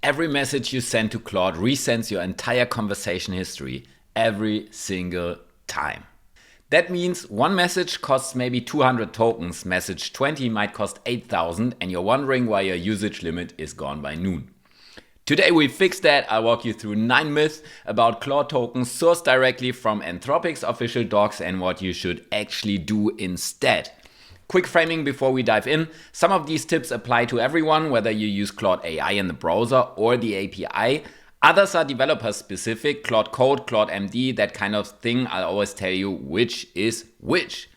every message you send to Claude resends your entire conversation history every single time. That means one message costs maybe 200 tokens, message 20 might cost 8,000, and you're wondering why your usage limit is gone by noon. Today we fix that. I'll walk you through 9 myths about Claude tokens sourced directly from Anthropic's official docs and what you should actually do instead. Quick framing before we dive in. Some of these tips apply to everyone, whether you use Claude.ai in the browser or the API. Others are developer specific, Claude Code, Claude.md, that kind of thing. I'll always tell you which is which.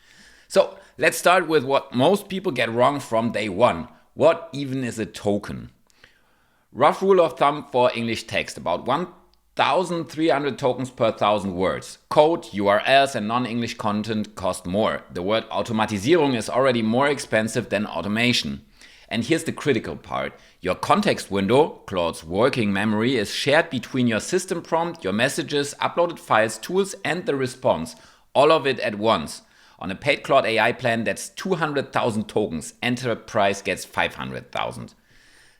So let's start with what most people get wrong from day one. What even is a token? Rough rule of thumb for English text, about 1,300 tokens per 1,000 words. Code, URLs and non-English content cost more. The word Automatisierung is already more expensive than automation. And here's the critical part. Your context window, Claude's working memory, is shared between your system prompt, your messages, uploaded files, tools and the response. All of it at once. On a paid Claude.ai plan, that's 200,000 tokens. Enterprise gets 500,000.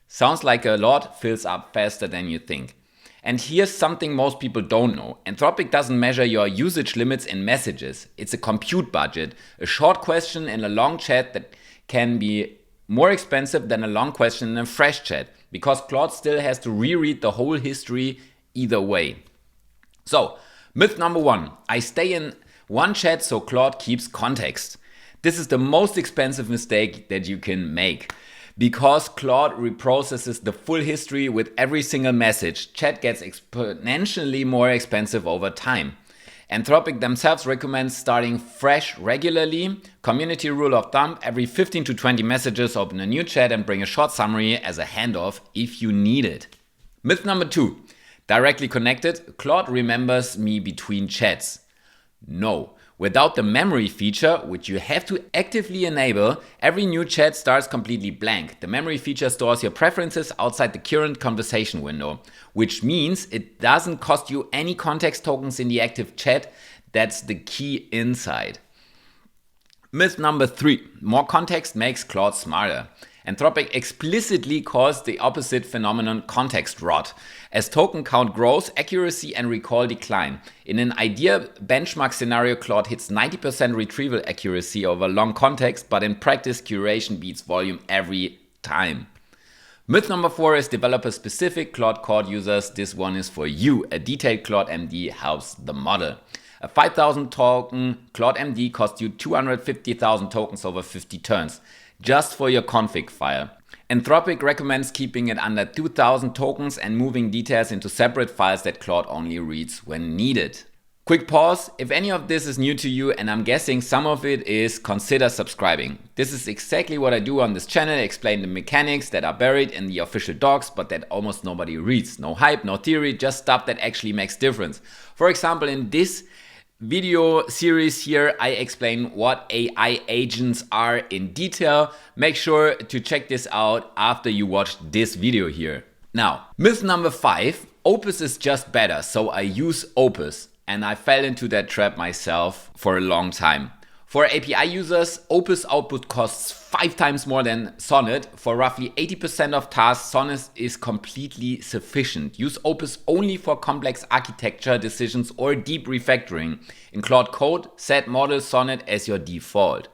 Sounds like a lot, fills up faster than you think. And here's something most people don't know. Anthropic doesn't measure your usage limits in messages. It's a compute budget. A short question in a long chat that can be more expensive than a long question in a fresh chat, because Claude still has to reread the whole history either way. So, myth number 1. I stay in one chat so Claude keeps context. This is the most expensive mistake that you can make. Because Claude reprocesses the full history with every single message, chat gets exponentially more expensive over time. Anthropic themselves recommends starting fresh regularly. Community rule of thumb, every 15 to 20 messages open a new chat and bring a short summary as a handoff if you need it. Myth number 2. Directly connected, Claude remembers me between chats. No. Without the memory feature, which you have to actively enable, every new chat starts completely blank. The memory feature stores your preferences outside the current conversation window, which means it doesn't cost you any context tokens in the active chat. That's the key insight. Myth number 3. More context makes Claude smarter. Anthropic explicitly calls the opposite phenomenon context rot. As token count grows, accuracy and recall decline. In an ideal benchmark scenario, Claude hits 90% retrieval accuracy over long context, but in practice, curation beats volume every time. Myth number 4 is developer specific. Claude Code users, this one is for you. A detailed Claude.md helps the model. A 5,000 token Claude.md costs you 250,000 tokens over 50 turns. Just for your config file. Anthropic recommends keeping it under 2,000 tokens and moving details into separate files that Claude only reads when needed. Quick pause. If any of this is new to you, and I'm guessing some of it is, consider subscribing. This is exactly what I do on this channel, explain the mechanics that are buried in the official docs but that almost nobody reads. No hype, no theory, just stuff that actually makes difference. For example, in this video series here, I explain what AI agents are in detail. Make sure to check this out after you watch this video here. Now, myth number 5, Opus is just better, so I use Opus. And I fell into that trap myself for a long time. For API users, Opus output costs 5 times more than Sonnet. For roughly 80% of tasks, Sonnet is completely sufficient. Use Opus only for complex architecture decisions or deep refactoring. In Claude Code, set model Sonnet as your default.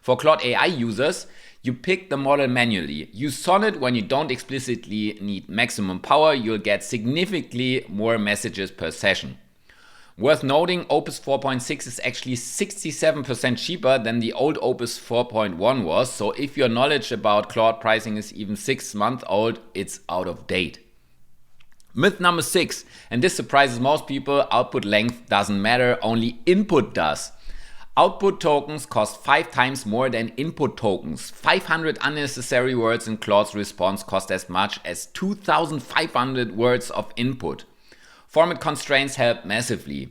For Claude.ai users, you pick the model manually. Use Sonnet when you don't explicitly need maximum power. You'll get significantly more messages per session. Worth noting, Opus 4.6 is actually 67% cheaper than the old Opus 4.1 was, so if your knowledge about Claude pricing is even 6 months old, it's out of date. Myth number 6, and this surprises most people, output length doesn't matter, only input does. Output tokens cost 5 times more than input tokens. 500 unnecessary words in Claude's response cost as much as 2,500 words of input. Format constraints help massively.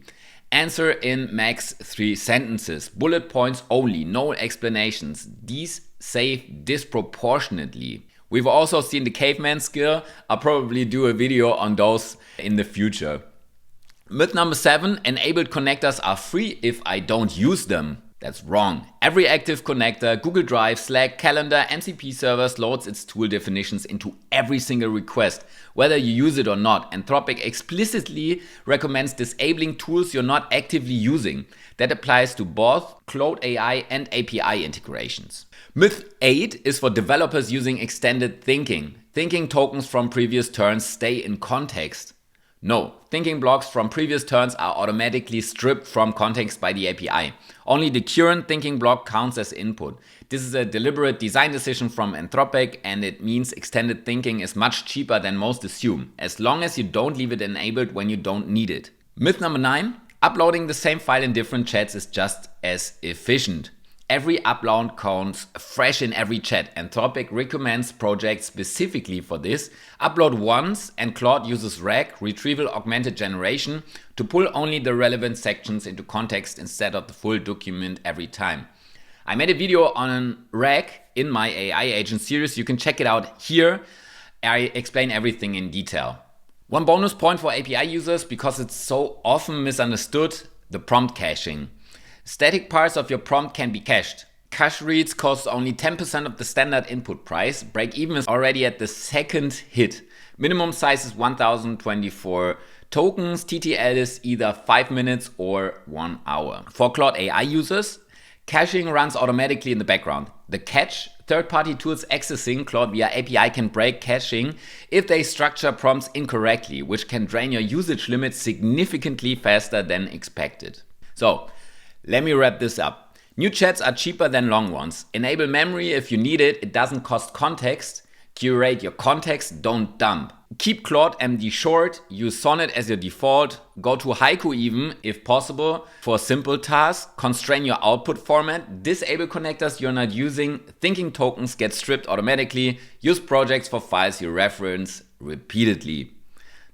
Answer in max 3 sentences. Bullet points only, no explanations. These save disproportionately. We've also seen the caveman skill. I'll probably do a video on those in the future. Myth number 7, enabled connectors are free if I don't use them. That's wrong. Every active connector, Google Drive, Slack, Calendar, MCP servers loads its tool definitions into every single request, whether you use it or not. Anthropic explicitly recommends disabling tools you're not actively using. That applies to both Claude.ai and API integrations. Myth 8 is for developers using extended thinking. Thinking tokens from previous turns stay in context. No, thinking blocks from previous turns are automatically stripped from context by the API. Only the current thinking block counts as input. This is a deliberate design decision from Anthropic, and it means extended thinking is much cheaper than most assume, as long as you don't leave it enabled when you don't need it. Myth number 9, uploading the same file in different chats is just as efficient. Every upload counts fresh in every chat. Anthropic recommends projects specifically for this. Upload once, and Claude uses RAG, Retrieval Augmented Generation, to pull only the relevant sections into context instead of the full document every time. I made a video on RAG in my AI agent series. You can check it out here. I explain everything in detail. One bonus point for API users, because it's so often misunderstood, the prompt caching. Static parts of your prompt can be cached. Cache reads cost only 10% of the standard input price. Break even is already at the second hit. Minimum size is 1024 tokens. TTL is either 5 minutes or 1 hour. For Claude.ai users, caching runs automatically in the background. The catch, third-party tools accessing Claude via API can break caching if they structure prompts incorrectly, which can drain your usage limit significantly faster than expected. So, let me wrap this up. New chats are cheaper than long ones. Enable memory if you need it. It doesn't cost context. Curate your context, don't dump. Keep Claude.md short. Use Sonnet as your default. Go to Haiku even, if possible, for simple tasks. Constrain your output format. Disable connectors you're not using. Thinking tokens get stripped automatically. Use projects for files you reference repeatedly.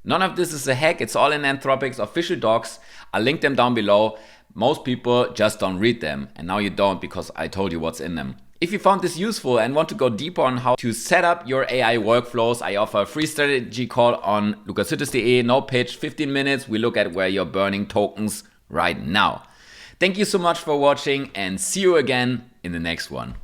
None of this is a hack. It's all in Anthropic's official docs. I'll link them down below. Most people just don't read them, and now you don't because I told you what's in them. If you found this useful and want to go deeper on how to set up your AI workflows, I offer a free strategy call on Claude.ai, no pitch, 15 minutes. We look at where you're burning tokens right now. Thank you so much for watching, and see you again in the next one.